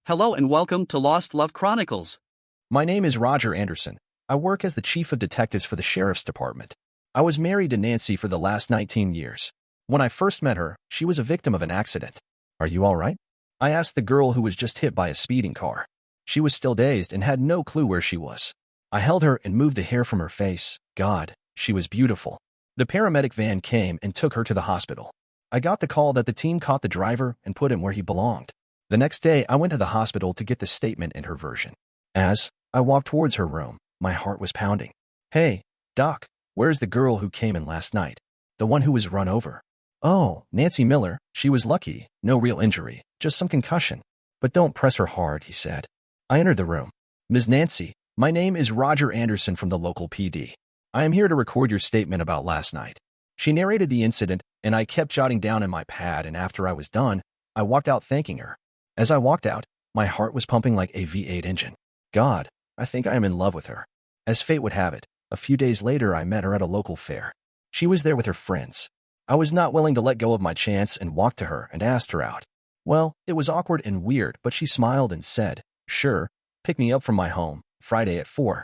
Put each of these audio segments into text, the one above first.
Hello and welcome to Lost Love Chronicles. My name is Roger Anderson. I work as the chief of detectives for the sheriff's department. I was married to Nancy for the last 19 years. When I first met her, she was a victim of an accident. "Are you all right?" I asked the girl who was just hit by a speeding car. She was still dazed and had no clue where she was. I held her and moved the hair from her face. God, she was beautiful. The paramedic van came and took her to the hospital. I got the call that the team caught the driver and put him where he belonged. The next day, I went to the hospital to get the statement and her version. As I walked towards her room, my heart was pounding. "Hey, Doc, where's the girl who came in last night? The one who was run over?" "Oh, Nancy Miller. She was lucky. No real injury, just some concussion. But don't press her hard," he said. I entered the room. "Ms. Nancy, my name is Roger Anderson from the local PD. I am here to record your statement about last night." She narrated the incident, and I kept jotting down in my pad, and after I was done, I walked out thanking her. As I walked out, my heart was pumping like a V8 engine. God, I think I am in love with her. As fate would have it, a few days later I met her at a local fair. She was there with her friends. I was not willing to let go of my chance and walked to her and asked her out. Well, it was awkward and weird, but she smiled and said, "Sure, pick me up from my home, Friday at 4.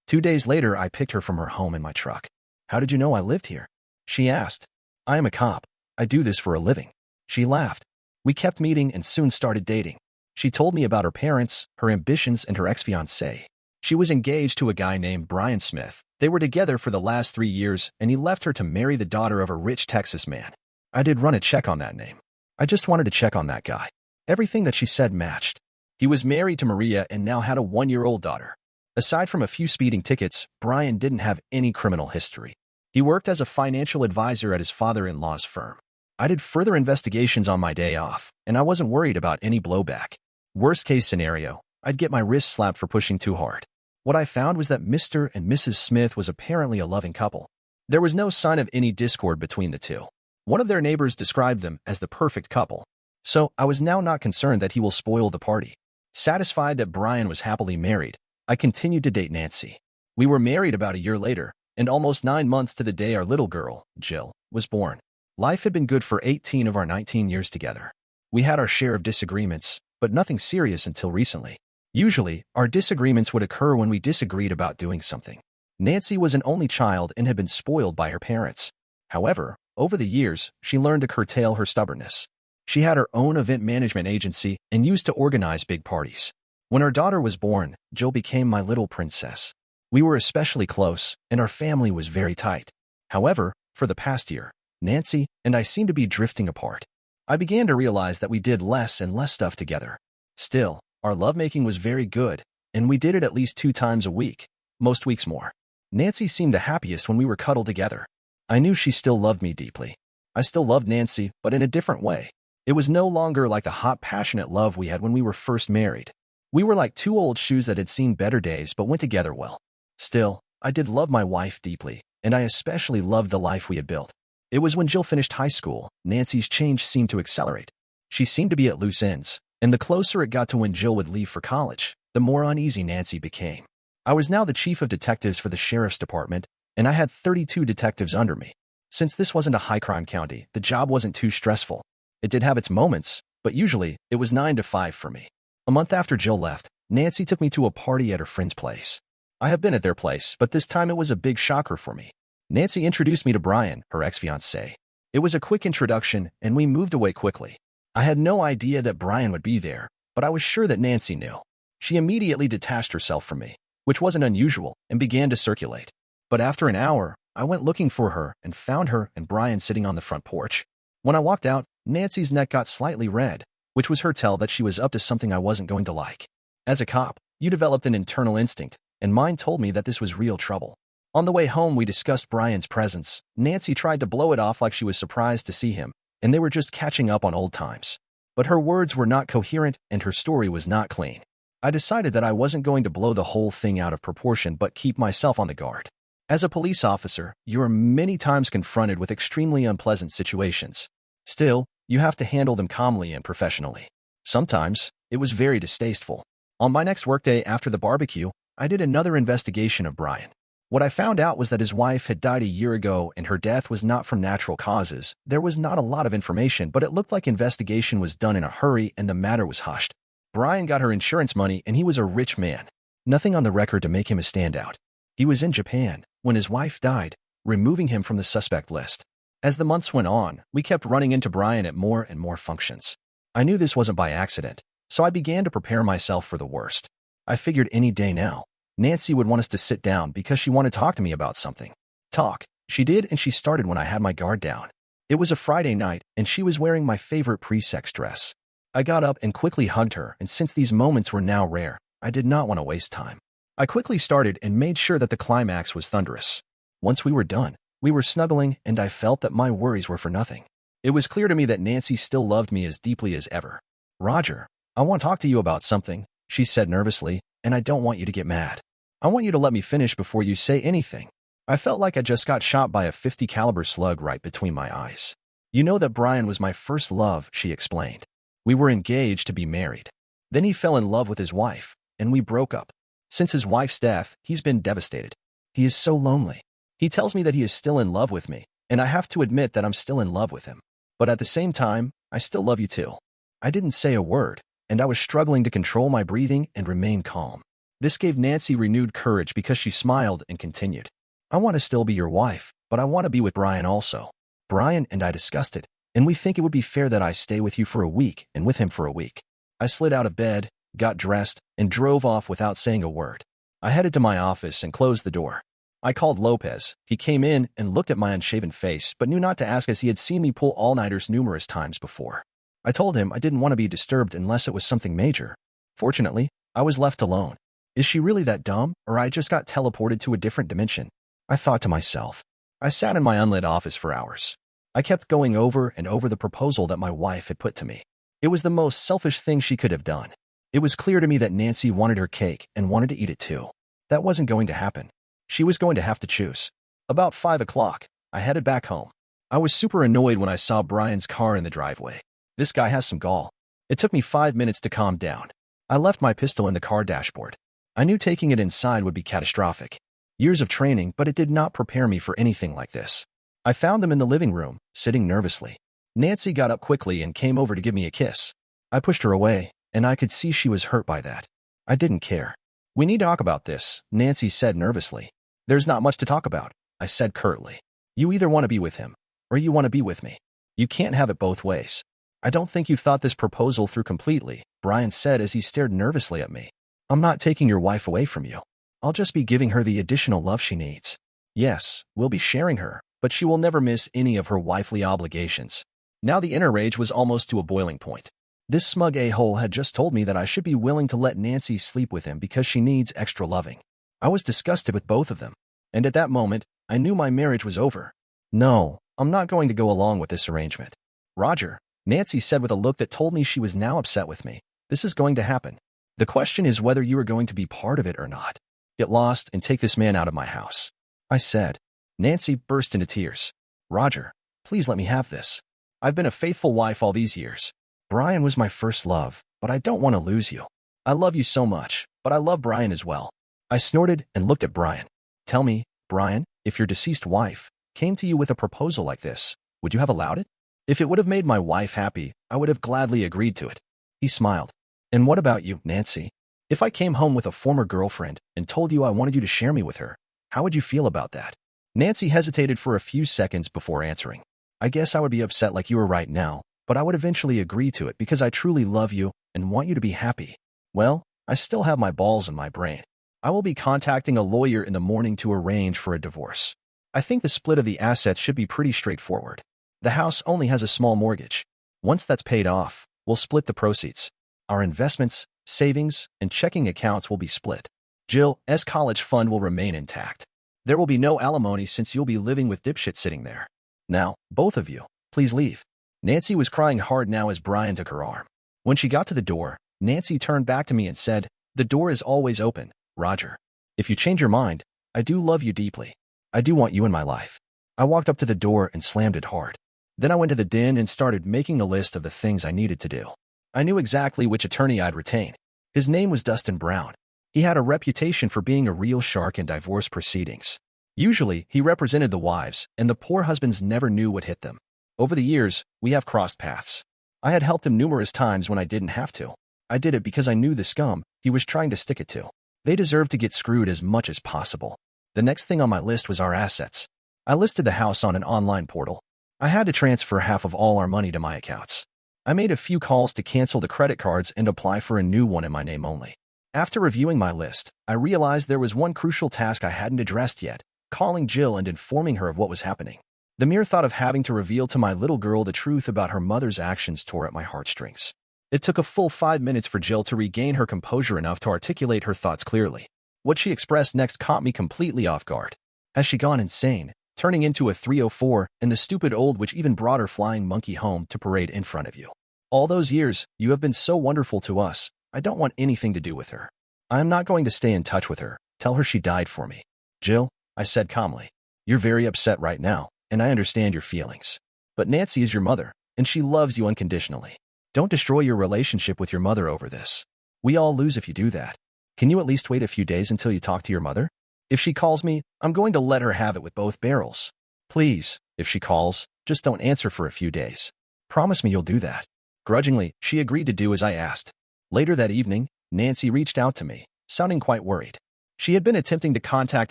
2 days later, I picked her from her home in my truck. "How did you know I lived here?" she asked. "I am a cop. I do this for a living." She laughed. We kept meeting and soon started dating. She told me about her parents, her ambitions, and her ex-fiancé. She was engaged to a guy named Brian Smith. They were together for the last 3 years, and he left her to marry the daughter of a rich Texas man. I did run a check on that name. I just wanted to check on that guy. Everything that she said matched. He was married to Maria and now had a 1-year-old daughter. Aside from a few speeding tickets, Brian didn't have any criminal history. He worked as a financial advisor at his father-in-law's firm. I did further investigations on my day off, and I wasn't worried about any blowback. Worst case scenario, I'd get my wrist slapped for pushing too hard. What I found was that Mr. and Mrs. Smith was apparently a loving couple. There was no sign of any discord between the two. One of their neighbors described them as the perfect couple. So I was now not concerned that he will spoil the party. Satisfied that Brian was happily married, I continued to date Nancy. We were married about a year later, and almost 9 months to the day our little girl, Jill, was born. Life had been good for 18 of our 19 years together. We had our share of disagreements, but nothing serious until recently. Usually, our disagreements would occur when we disagreed about doing something. Nancy was an only child and had been spoiled by her parents. However, over the years, she learned to curtail her stubbornness. She had her own event management agency and used to organize big parties. When our daughter was born, Jill became my little princess. We were especially close, and our family was very tight. However, for the past year, Nancy and I seemed to be drifting apart. I began to realize that we did less and less stuff together. Still, our lovemaking was very good, and we did it at least 2 times a week, most weeks more. Nancy seemed the happiest when we were cuddled together. I knew she still loved me deeply. I still loved Nancy, but in a different way. It was no longer like the hot, passionate love we had when we were first married. We were like 2 old shoes that had seen better days but went together well. Still, I did love my wife deeply, and I especially loved the life we had built. It was when Jill finished high school, Nancy's change seemed to accelerate. She seemed to be at loose ends, and the closer it got to when Jill would leave for college, the more uneasy Nancy became. I was now the chief of detectives for the sheriff's department, and I had 32 detectives under me. Since this wasn't a high-crime county, the job wasn't too stressful. It did have its moments, but usually, it was 9 to 5 for me. A month after Jill left, Nancy took me to a party at her friend's place. I have been at their place, but this time it was a big shocker for me. Nancy introduced me to Brian, her ex-fiancé. It was a quick introduction, and we moved away quickly. I had no idea that Brian would be there, but I was sure that Nancy knew. She immediately detached herself from me, which wasn't unusual, and began to circulate. But after an hour, I went looking for her and found her and Brian sitting on the front porch. When I walked out, Nancy's neck got slightly red, which was her tell that she was up to something I wasn't going to like. As a cop, you developed an internal instinct, and mine told me that this was real trouble. On the way home, we discussed Brian's presence. Nancy tried to blow it off like she was surprised to see him, and they were just catching up on old times. But her words were not coherent, and her story was not clean. I decided that I wasn't going to blow the whole thing out of proportion but keep myself on the guard. As a police officer, you are many times confronted with extremely unpleasant situations. Still, you have to handle them calmly and professionally. Sometimes, it was very distasteful. On my next workday after the barbecue, I did another investigation of Brian. What I found out was that his wife had died a year ago and her death was not from natural causes. There was not a lot of information, but it looked like investigation was done in a hurry and the matter was hushed. Brian got her insurance money and he was a rich man. Nothing on the record to make him a standout. He was in Japan when his wife died, removing him from the suspect list. As the months went on, we kept running into Brian at more and more functions. I knew this wasn't by accident, so I began to prepare myself for the worst. I figured any day now, Nancy would want us to sit down because she wanted to talk to me about something. Talk. She did, and she started when I had my guard down. It was a Friday night, and she was wearing my favorite pre-sex dress. I got up and quickly hugged her, and since these moments were now rare, I did not want to waste time. I quickly started and made sure that the climax was thunderous. Once we were done, we were snuggling, and I felt that my worries were for nothing. It was clear to me that Nancy still loved me as deeply as ever. "Roger, I want to talk to you about something," she said nervously, "and I don't want you to get mad. I want you to let me finish before you say anything." I felt like I just got shot by a .50 caliber slug right between my eyes. "You know that Brian was my first love," she explained. "We were engaged to be married. Then he fell in love with his wife, and we broke up. Since his wife's death, he's been devastated. He is so lonely. He tells me that he is still in love with me, and I have to admit that I'm still in love with him. But at the same time, I still love you too." I didn't say a word, and I was struggling to control my breathing and remain calm. This gave Nancy renewed courage because she smiled and continued. "I want to still be your wife, but I want to be with Brian also. Brian and I discussed it, and we think it would be fair that I stay with you for a week and with him for a week." I slid out of bed, got dressed, and drove off without saying a word. I headed to my office and closed the door. I called Lopez. He came in and looked at my unshaven face, but knew not to ask as he had seen me pull all-nighters numerous times before. I told him I didn't want to be disturbed unless it was something major. Fortunately, I was left alone. Is she really that dumb, or I just got teleported to a different dimension? I thought to myself. I sat in my unlit office for hours. I kept going over and over the proposal that my wife had put to me. It was the most selfish thing she could have done. It was clear to me that Nancy wanted her cake and wanted to eat it too. That wasn't going to happen. She was going to have to choose. About 5 o'clock, I headed back home. I was super annoyed when I saw Brian's car in the driveway. This guy has some gall. It took me 5 minutes to calm down. I left my pistol in the car dashboard. I knew taking it inside would be catastrophic. Years of training, but it did not prepare me for anything like this. I found them in the living room, sitting nervously. Nancy got up quickly and came over to give me a kiss. I pushed her away, and I could see she was hurt by that. I didn't care. "We need to talk about this," Nancy said nervously. "There's not much to talk about," I said curtly. "You either want to be with him, or you want to be with me. You can't have it both ways." "I don't think you thought this proposal through completely," Brian said as he stared nervously at me. "I'm not taking your wife away from you. I'll just be giving her the additional love she needs. Yes, we'll be sharing her, but she will never miss any of her wifely obligations." Now the inner rage was almost to a boiling point. This smug a-hole had just told me that I should be willing to let Nancy sleep with him because she needs extra loving. I was disgusted with both of them, and at that moment, I knew my marriage was over. "No, I'm not going to go along with this arrangement." "Roger," Nancy said with a look that told me she was now upset with me. "This is going to happen. The question is whether you are going to be part of it or not. Get lost and take this man out of my house," I said. Nancy burst into tears. "Roger, please let me have this. I've been a faithful wife all these years. Brian was my first love, but I don't want to lose you. I love you so much, but I love Brian as well." I snorted and looked at Brian. "Tell me, Brian, if your deceased wife came to you with a proposal like this, would you have allowed it?" "If it would have made my wife happy, I would have gladly agreed to it." He smiled. "And what about you, Nancy? If I came home with a former girlfriend and told you I wanted you to share me with her, how would you feel about that?" Nancy hesitated for a few seconds before answering. "I guess I would be upset like you are right now, but I would eventually agree to it because I truly love you and want you to be happy. Well, I still have my balls in my brain. I will be contacting a lawyer in the morning to arrange for a divorce. I think the split of the assets should be pretty straightforward. The house only has a small mortgage. Once that's paid off, we'll split the proceeds. Our investments, savings, and checking accounts will be split. Jill's college fund will remain intact. There will be no alimony since you'll be living with dipshit sitting there. Now, both of you, please leave." Nancy was crying hard now as Brian took her arm. When she got to the door, Nancy turned back to me and said, "The door is always open, Roger. If you change your mind, I do love you deeply. I do want you in my life." I walked up to the door and slammed it hard. Then I went to the den and started making a list of the things I needed to do. I knew exactly which attorney I'd retain. His name was Dustin Brown. He had a reputation for being a real shark in divorce proceedings. Usually, he represented the wives, and the poor husbands never knew what hit them. Over the years, we have crossed paths. I had helped him numerous times when I didn't have to. I did it because I knew the scum he was trying to stick it to. They deserved to get screwed as much as possible. The next thing on my list was our assets. I listed the house on an online portal. I had to transfer half of all our money to my accounts. I made a few calls to cancel the credit cards and apply for a new one in my name only. After reviewing my list, I realized there was one crucial task I hadn't addressed yet, calling Jill and informing her of what was happening. The mere thought of having to reveal to my little girl the truth about her mother's actions tore at my heartstrings. It took a full 5 minutes for Jill to regain her composure enough to articulate her thoughts clearly. What she expressed next caught me completely off guard. Has she gone insane, turning into a 304 and the stupid old witch even brought her flying monkey home to parade in front of you? All those years, you have been so wonderful to us. I don't want anything to do with her. I am not going to stay in touch with her. Tell her she died for me. Jill, I said calmly, you're very upset right now, and I understand your feelings. But Nancy is your mother, and she loves you unconditionally. Don't destroy your relationship with your mother over this. We all lose if you do that. Can you at least wait a few days until you talk to your mother? If she calls me, I'm going to let her have it with both barrels. Please, if she calls, just don't answer for a few days. Promise me you'll do that. Grudgingly, she agreed to do as I asked. Later that evening, Nancy reached out to me, sounding quite worried. She had been attempting to contact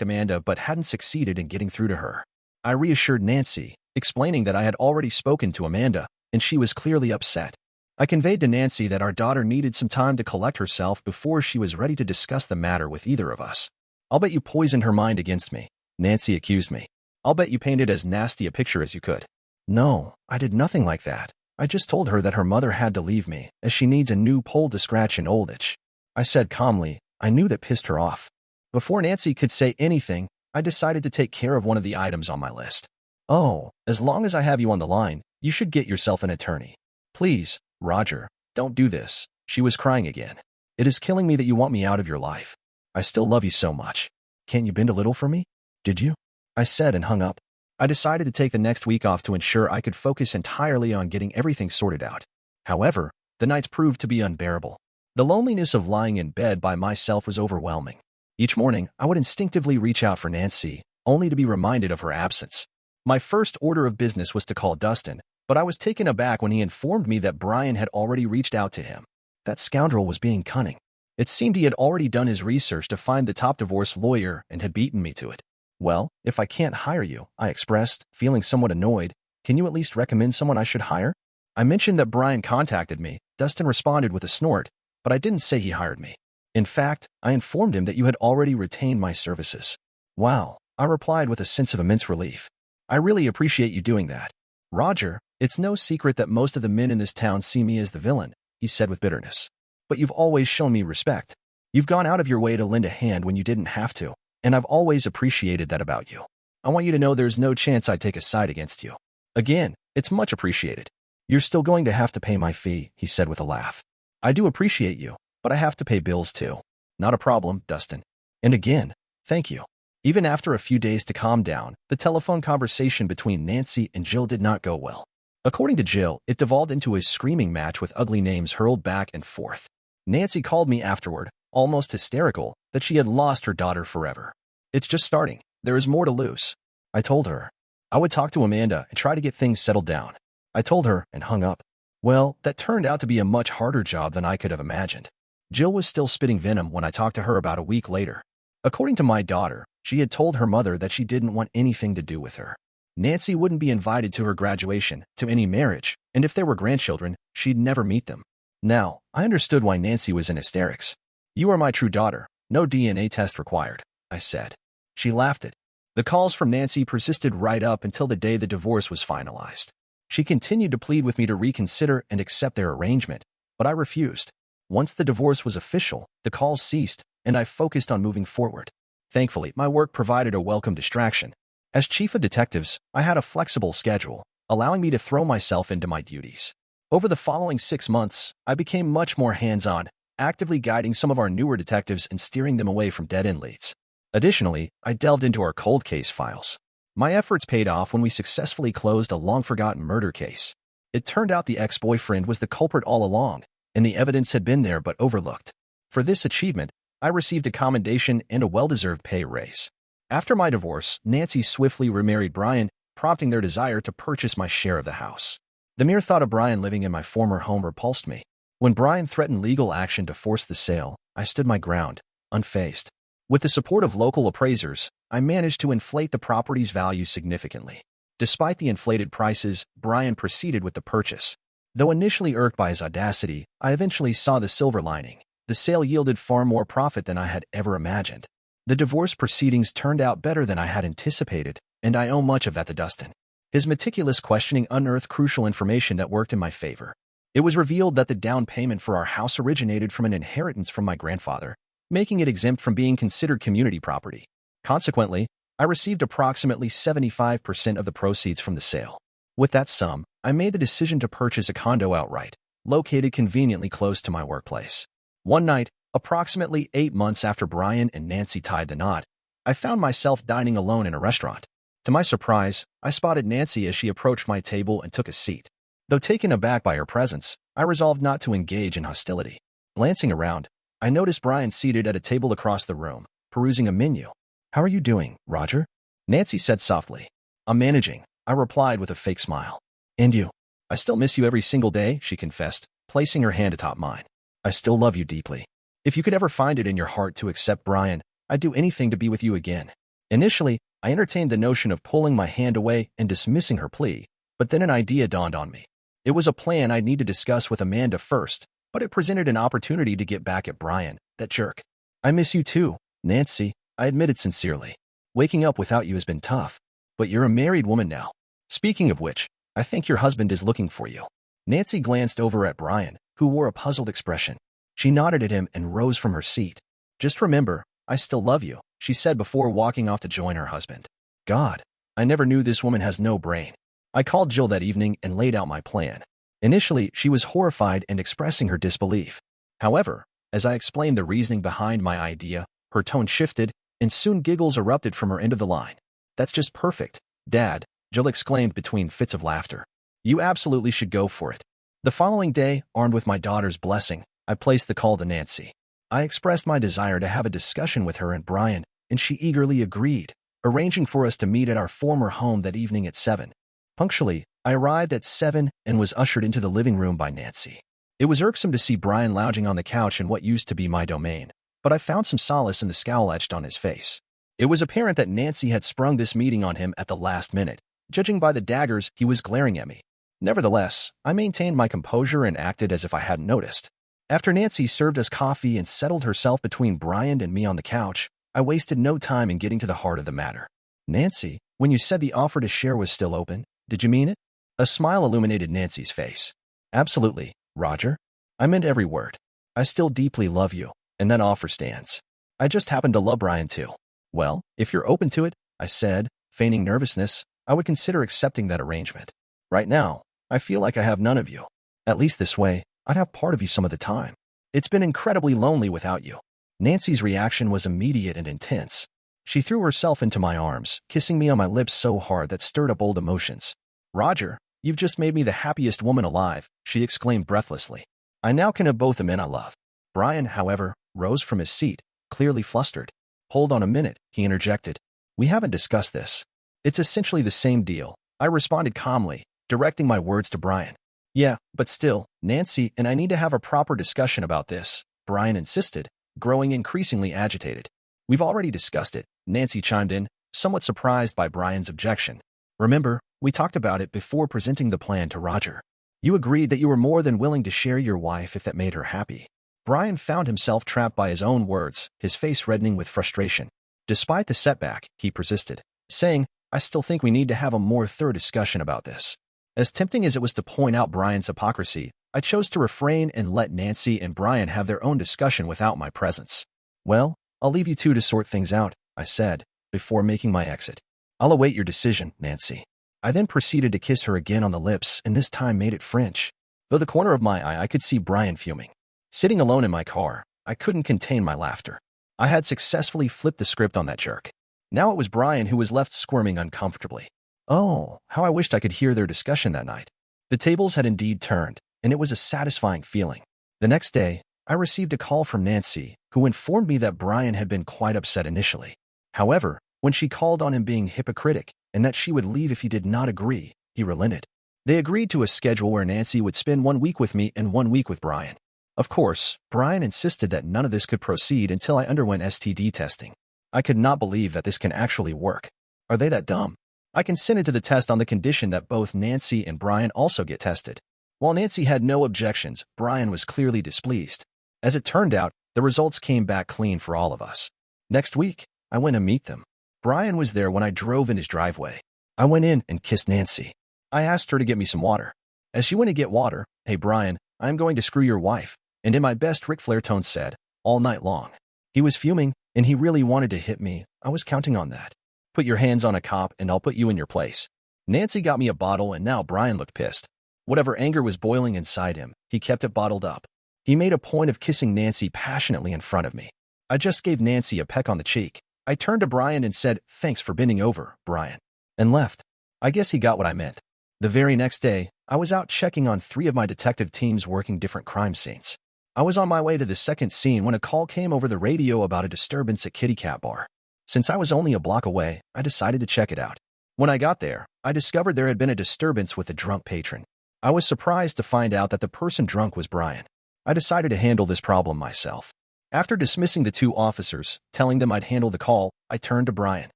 Amanda but hadn't succeeded in getting through to her. I reassured Nancy, explaining that I had already spoken to Amanda, and she was clearly upset. I conveyed to Nancy that our daughter needed some time to collect herself before she was ready to discuss the matter with either of us. I'll bet you poisoned her mind against me, Nancy accused me. I'll bet you painted as nasty a picture as you could. No, I did nothing like that. I just told her that her mother had to leave me, as she needs a new pole to scratch an old itch. I said calmly. I knew that pissed her off. Before Nancy could say anything, I decided to take care of one of the items on my list. Oh, as long as I have you on the line, you should get yourself an attorney. Please, Roger, don't do this. She was crying again. It is killing me that you want me out of your life. I still love you so much. Can't you bend a little for me? Did you? I said and hung up. I decided to take the next week off to ensure I could focus entirely on getting everything sorted out. However, the nights proved to be unbearable. The loneliness of lying in bed by myself was overwhelming. Each morning, I would instinctively reach out for Nancy, only to be reminded of her absence. My first order of business was to call Dustin, but I was taken aback when he informed me that Brian had already reached out to him. That scoundrel was being cunning. It seemed he had already done his research to find the top divorce lawyer and had beaten me to it. Well, if I can't hire you, I expressed, feeling somewhat annoyed, can you at least recommend someone I should hire? I mentioned that Brian contacted me. Dustin responded with a snort, but I didn't say he hired me. In fact, I informed him that you had already retained my services. Wow, I replied with a sense of immense relief. I really appreciate you doing that. Roger, it's no secret that most of the men in this town see me as the villain, he said with bitterness. But you've always shown me respect. You've gone out of your way to lend a hand when you didn't have to, and I've always appreciated that about you. I want you to know there's no chance I'd take a side against you. Again, it's much appreciated. You're still going to have to pay my fee, he said with a laugh. I do appreciate you, but I have to pay bills too. Not a problem, Dustin. And again, thank you. Even after a few days to calm down, the telephone conversation between Nancy and Jill did not go well. According to Jill, it devolved into a screaming match with ugly names hurled back and forth. Nancy called me afterward, almost hysterical, that she had lost her daughter forever. It's just starting. There is more to lose. I told her. I would talk to Amanda and try to get things settled down. I told her and hung up. Well, that turned out to be a much harder job than I could have imagined. Jill was still spitting venom when I talked to her about a week later. According to my daughter, she had told her mother that she didn't want anything to do with her. Nancy wouldn't be invited to her graduation, to any marriage, and if there were grandchildren, she'd never meet them. Now, I understood why Nancy was in hysterics. You are my true daughter, no DNA test required, I said. She laughed it. The calls from Nancy persisted right up until the day the divorce was finalized. She continued to plead with me to reconsider and accept their arrangement, but I refused. Once the divorce was official, the calls ceased, and I focused on moving forward. Thankfully, my work provided a welcome distraction. As chief of detectives, I had a flexible schedule, allowing me to throw myself into my duties. Over the following 6 months, I became much more hands-on, actively guiding some of our newer detectives and steering them away from dead-end leads. Additionally, I delved into our cold case files. My efforts paid off when we successfully closed a long-forgotten murder case. It turned out the ex-boyfriend was the culprit all along, and the evidence had been there but overlooked. For this achievement, I received a commendation and a well-deserved pay raise. After my divorce, Nancy swiftly remarried Brian, prompting their desire to purchase my share of the house. The mere thought of Brian living in my former home repulsed me. When Brian threatened legal action to force the sale, I stood my ground, unfazed. With the support of local appraisers, I managed to inflate the property's value significantly. Despite the inflated prices, Brian proceeded with the purchase. Though initially irked by his audacity, I eventually saw the silver lining. The sale yielded far more profit than I had ever imagined. The divorce proceedings turned out better than I had anticipated, and I owe much of that to Dustin. His meticulous questioning unearthed crucial information that worked in my favor. It was revealed that the down payment for our house originated from an inheritance from my grandfather, making it exempt from being considered community property. Consequently, I received approximately 75% of the proceeds from the sale. With that sum, I made the decision to purchase a condo outright, located conveniently close to my workplace. One night, approximately 8 months after Brian and Nancy tied the knot, I found myself dining alone in a restaurant. To my surprise, I spotted Nancy as she approached my table and took a seat. Though taken aback by her presence, I resolved not to engage in hostility. Glancing around, I noticed Brian seated at a table across the room, perusing a menu. "How are you doing, Roger?" Nancy said softly. "I'm managing," I replied with a fake smile. "And you?" "I still miss you every single day," she confessed, placing her hand atop mine. "I still love you deeply. If you could ever find it in your heart to accept Brian, I'd do anything to be with you again." Initially, I entertained the notion of pulling my hand away and dismissing her plea, but then an idea dawned on me. It was a plan I'd need to discuss with Amanda first, but it presented an opportunity to get back at Brian, that jerk. "I miss you too, Nancy," I admitted sincerely. "Waking up without you has been tough, but you're a married woman now. Speaking of which, I think your husband is looking for you." Nancy glanced over at Brian, who wore a puzzled expression. She nodded at him and rose from her seat. "Just remember, I still love you," she said before walking off to join her husband. God, I never knew this woman has no brain. I called Jill that evening and laid out my plan. Initially, she was horrified and expressing her disbelief. However, as I explained the reasoning behind my idea, her tone shifted, and soon giggles erupted from her end of the line. "That's just perfect, Dad," Jill exclaimed between fits of laughter. "You absolutely should go for it." The following day, armed with my daughter's blessing, I placed the call to Nancy. I expressed my desire to have a discussion with her and Brian, and she eagerly agreed, arranging for us to meet at our former home that evening at 7. Punctually, I arrived at 7 and was ushered into the living room by Nancy. It was irksome to see Brian lounging on the couch in what used to be my domain, but I found some solace in the scowl etched on his face. It was apparent that Nancy had sprung this meeting on him at the last minute, judging by the daggers he was glaring at me. Nevertheless, I maintained my composure and acted as if I hadn't noticed. After Nancy served us coffee and settled herself between Brian and me on the couch, I wasted no time in getting to the heart of the matter. "Nancy, when you said the offer to share was still open, did you mean it?" A smile illuminated Nancy's face. "Absolutely, Roger. I meant every word. I still deeply love you, and that offer stands. I just happen to love Brian too." "Well, if you're open to it," I said, feigning nervousness, "I would consider accepting that arrangement. Right now, I feel like I have none of you. At least this way, I'd have part of you some of the time. It's been incredibly lonely without you." Nancy's reaction was immediate and intense. She threw herself into my arms, kissing me on my lips so hard that stirred up old emotions. "Roger, you've just made me the happiest woman alive," she exclaimed breathlessly. "I now can have both the men I love." Brian, however, rose from his seat, clearly flustered. "Hold on a minute," he interjected. "We haven't discussed this." "It's essentially the same deal," I responded calmly, directing my words to Brian. "Yeah, but still, Nancy and I need to have a proper discussion about this," Brian insisted, growing increasingly agitated. "We've already discussed it," Nancy chimed in, somewhat surprised by Brian's objection. "Remember, we talked about it before presenting the plan to Roger. You agreed that you were more than willing to share your wife if that made her happy." Brian found himself trapped by his own words, his face reddening with frustration. Despite the setback, he persisted, saying, "I still think we need to have a more thorough discussion about this." As tempting as it was to point out Brian's hypocrisy, I chose to refrain and let Nancy and Brian have their own discussion without my presence. "Well, I'll leave you two to sort things out," I said, before making my exit. "I'll await your decision, Nancy." I then proceeded to kiss her again on the lips, and this time made it French. Though the corner of my eye I could see Brian fuming. Sitting alone in my car, I couldn't contain my laughter. I had successfully flipped the script on that jerk. Now it was Brian who was left squirming uncomfortably. Oh, how I wished I could hear their discussion that night. The tables had indeed turned, and it was a satisfying feeling. The next day, I received a call from Nancy, who informed me that Brian had been quite upset initially. However, when she called on him being hypocritic and that she would leave if he did not agree, he relented. They agreed to a schedule where Nancy would spend 1 week with me and 1 week with Brian. Of course, Brian insisted that none of this could proceed until I underwent STD testing. I could not believe that this can actually work. Are they that dumb? I consented to the test on the condition that both Nancy and Brian also get tested. While Nancy had no objections, Brian was clearly displeased. As it turned out, the results came back clean for all of us. Next week, I went to meet them. Brian was there when I drove in his driveway. I went in and kissed Nancy. I asked her to get me some water. As she went to get water, "Hey Brian, I'm going to screw your wife," and in my best Ric Flair tone said, "all night long." He was fuming, and he really wanted to hit me. I was counting on that. "Put your hands on a cop and I'll put you in your place." Nancy got me a bottle and now Brian looked pissed. Whatever anger was boiling inside him, he kept it bottled up. He made a point of kissing Nancy passionately in front of me. I just gave Nancy a peck on the cheek. I turned to Brian and said, "Thanks for bending over, Brian," and left. I guess he got what I meant. The very next day, I was out checking on 3 of my detective teams working different crime scenes. I was on my way to the second scene when a call came over the radio about a disturbance at Kitty Cat Bar. Since I was only a block away, I decided to check it out. When I got there, I discovered there had been a disturbance with a drunk patron. I was surprised to find out that the person drunk was Brian. I decided to handle this problem myself. After dismissing the 2 officers, telling them I'd handle the call, I turned to Brian.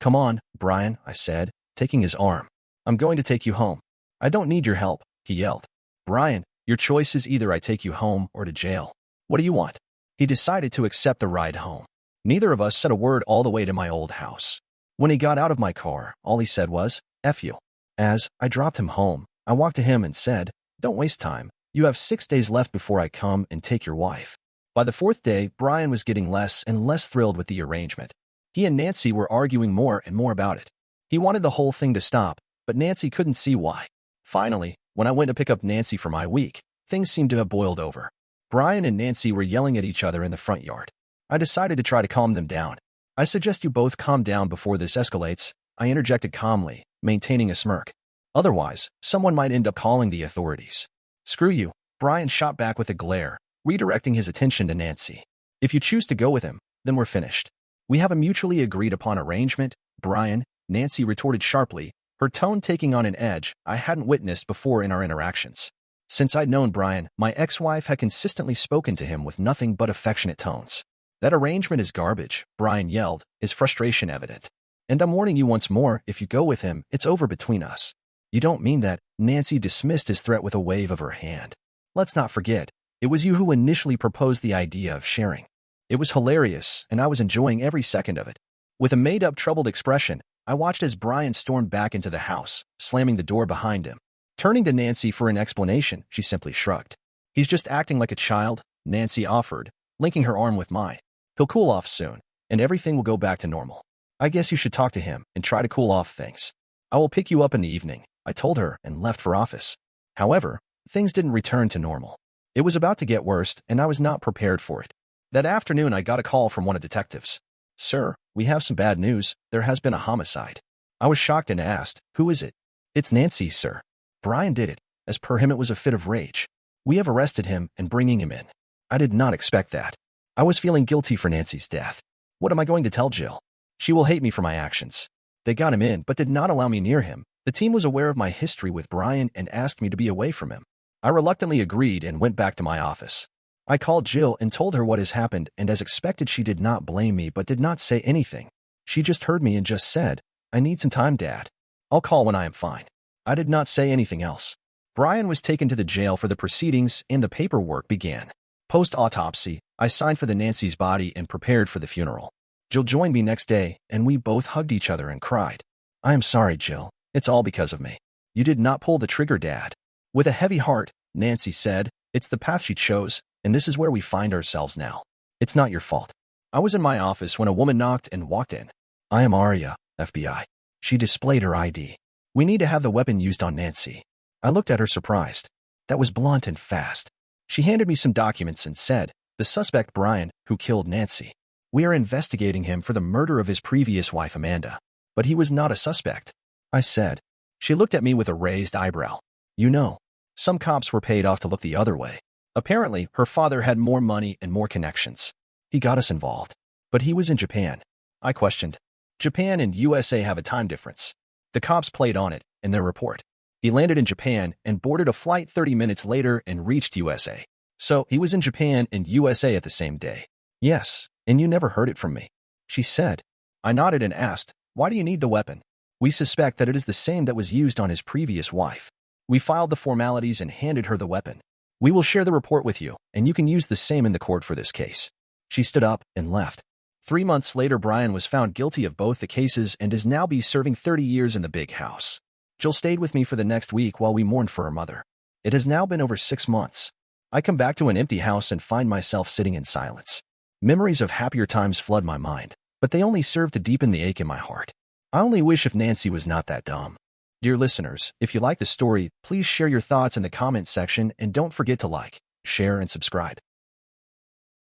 "Come on, Brian," I said, taking his arm. "I'm going to take you home." "I don't need your help," he yelled. "Brian, your choice is either I take you home or to jail. What do you want?" He decided to accept the ride home. Neither of us said a word all the way to my old house. When he got out of my car, all he said was, "F you." As I dropped him home, I walked to him and said, "Don't waste time. You have 6 days left before I come and take your wife." By the 4th day, Brian was getting less and less thrilled with the arrangement. He and Nancy were arguing more and more about it. He wanted the whole thing to stop, but Nancy couldn't see why. Finally, when I went to pick up Nancy for my week, things seemed to have boiled over. Brian and Nancy were yelling at each other in the front yard. I decided to try to calm them down. "I suggest you both calm down before this escalates," I interjected calmly, maintaining a smirk. "Otherwise, someone might end up calling the authorities." "Screw you," Brian shot back with a glare, redirecting his attention to Nancy. "If you choose to go with him, then we're finished." "We have a mutually agreed upon arrangement, Brian," Nancy retorted sharply, her tone taking on an edge I hadn't witnessed before in our interactions. Since I'd known Brian, my ex-wife had consistently spoken to him with nothing but affectionate tones. "That arrangement is garbage," Brian yelled, his frustration evident. "And I'm warning you once more, if you go with him, it's over between us." "You don't mean that," Nancy dismissed his threat with a wave of her hand. "Let's not forget, it was you who initially proposed the idea of sharing. It was hilarious, and I was enjoying every second of it." With a made-up troubled expression, I watched as Brian stormed back into the house, slamming the door behind him. Turning to Nancy for an explanation, she simply shrugged. "He's just acting like a child," Nancy offered, linking her arm with mine. "He'll cool off soon, and everything will go back to normal. I guess you should talk to him and try to cool off things. I will pick you up in the evening," I told her and left for office. However, things didn't return to normal. It was about to get worse, and I was not prepared for it. That afternoon, I got a call from one of the detectives. "Sir, we have some bad news. There has been a homicide." I was shocked and asked, "Who is it?" "It's Nancy, sir. Brian did it. As per him, it was a fit of rage. We have arrested him and bringing him in." I did not expect that. I was feeling guilty for Nancy's death. What am I going to tell Jill? She will hate me for my actions. They got him in, but did not allow me near him. The team was aware of my history with Brian and asked me to be away from him. I reluctantly agreed and went back to my office. I called Jill and told her what has happened, and as expected, she did not blame me but did not say anything. She just heard me and just said, "I need some time, Dad. I'll call when I am fine." I did not say anything else. Brian was taken to the jail for the proceedings and the paperwork began. Post-autopsy, I signed for the Nancy's body and prepared for the funeral. Jill joined me next day, and we both hugged each other and cried. "I am sorry, Jill. It's all because of me. You did not pull the trigger, Dad." With a heavy heart, Nancy said, "It's the path she chose, and this is where we find ourselves now. It's not your fault." I was in my office when a woman knocked and walked in. "I am Aria, FBI." She displayed her ID. "We need to have the weapon used on Nancy." I looked at her surprised. That was blunt and fast. She handed me some documents and said, "The suspect Brian, who killed Nancy. We are investigating him for the murder of his previous wife Amanda. But he was not a suspect," I said. She looked at me with a raised eyebrow. "You know, some cops were paid off to look the other way. Apparently, her father had more money and more connections. He got us involved. But he was in Japan." I questioned. "Japan and USA have a time difference." The cops played on it in their report. "He landed in Japan and boarded a flight 30 minutes later and reached USA. So he was in Japan and USA at the same day. Yes, and you never heard it from me, she said. I nodded and asked, why do you need the weapon? We suspect that it is the same that was used on his previous wife. We filed the formalities and handed her the weapon. We will share the report with you, and you can use the same in the court for this case. She stood up and left. 3 months later, Brian was found guilty of both the cases and is now serving 30 years in the big house. Jill stayed with me for the next week while we mourned for her mother. It has now been over 6 months. I come back to an empty house and find myself sitting in silence. Memories of happier times flood my mind, but they only serve to deepen the ache in my heart. I only wish if Nancy was not that dumb. Dear listeners, if you like the story, please share your thoughts in the comments section and don't forget to like, share, and subscribe.